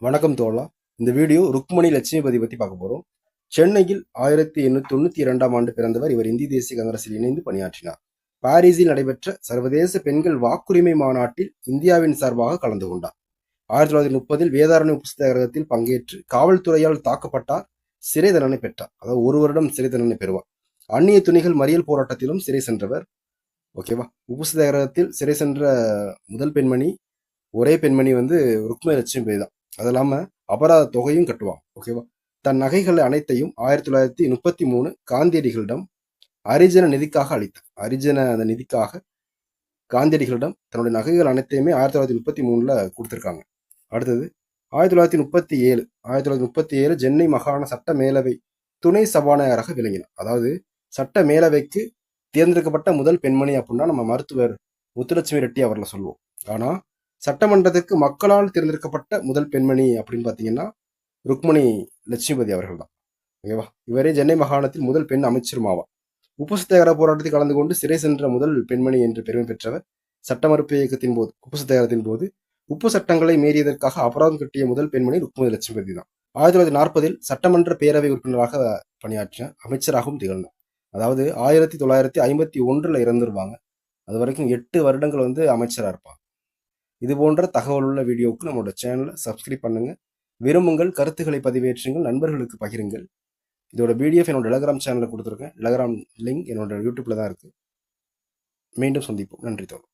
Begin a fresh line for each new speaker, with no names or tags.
வணக்கம் தோழா. இந்த வீடியோ ருக்மணி லட்சுமிபதி பற்றி பார்க்க போகிறோம். சென்னையில் 1892ஆம் ஆண்டு பிறந்தவர். இவர் இந்திய தேசிய காங்கிரஸில் இணைந்து பணியாற்றினார். பாரிஸில் நடைபெற்ற சர்வதேச பெண்கள் வாக்குரிமை மாநாட்டில் இந்தியாவின் சார்பாக கலந்து கொண்டார். 1930இல் வேதாரண்ய புஸ்தகத்தில் பங்கேற்று காவல்துறையால் தாக்கப்பட்டார். சிறை தண்டனை பெற்றார். அதாவது 1 வருடம் சிறை தண்டனை பெறுவார். அந்நிய துணிகள் மறியல் போராட்டத்திலும் சிறை சென்றவர். ஓகேவா. உப்பு சத்தியாகிரகத்தில் சிறை சென்ற முதல் பெண்மணி, ஒரே பெண்மணி ருக்மணி லட்சுமிபதி தான். அது இல்லாமல் அபராத தொகையும் கட்டுவாங்க. ஓகேவா. தன் நகைகள் அனைத்தையும் 1933 காந்தியடிகளிடம் ஹரிஜன நிதிக்காக அளித்தார். ஹரிஜன அந்த நிதிக்காக காந்தியடிகளிடம் தன்னுடைய நகைகள் அனைத்தையுமே 1933 கொடுத்துருக்காங்க. அடுத்தது 1937 சென்னை மாகாண சட்ட மேலவை துணை சபாநாயகராக விளங்கினார். அதாவது சட்ட மேலவைக்கு தேர்ந்தெடுக்கப்பட்ட முதல் பெண்மணி அப்படின்னா நம்ம மருத்துவர் முத்துலட்சுமி ரெட்டி அவர்களை சொல்லுவோம். ஆனால் சட்டமன்றத்திற்கு மக்களால் தேர்ந்தெடுக்கப்பட்ட முதல் பெண்மணி அப்படின்னு பார்த்தீங்கன்னா ருக்மணி லட்சுமிபதி அவர்கள் தான். ஓகேவா. இவரே சென்னை மாகாணத்தில் முதல் பெண் அமைச்சரும் ஆவார். உப்பு சத்தியாகிரக போராட்டத்தில் கலந்து கொண்டு சிறை சென்ற முதல் பெண்மணி என்று பெருமை பெற்றவர். சட்ட மறுப்பு இயக்கத்தின் போது, உப்பு சத்தியாகிரகத்தின் போது உப்பு சட்டங்களை மீறியதற்காக அபராதம் கட்டிய முதல் பெண்மணி ருக்மணி லட்சுமிபதி தான். 1940இல் சட்டமன்ற பேரவை உறுப்பினராக பணியாற்றினார். அமைச்சராகவும் திகழ்ந்தார். அதாவது 1951 இறந்துருவாங்க. அது வரைக்கும் 8 வருடங்கள் அமைச்சராக இருப்பாங்க. இது போன்ற தகவல் உள்ள வீடியோவுக்கு நம்மளோட சேனலை சப்ஸ்கிரைப் பண்ணுங்க. விரும்புங்கள், கருத்துக்களை பதிவேற்றுங்கள், நண்பர்களுக்கு பகிருங்கள். இதோட பிடிஎஃப் என்னோட டெலகிராம் சேனலில் கொடுத்துருக்கேன். டெலகிராம் லிங்க் என்னோட யூடியூப்ல தான் இருக்கு. மீண்டும் சந்திப்போம். நன்றி தோழர்.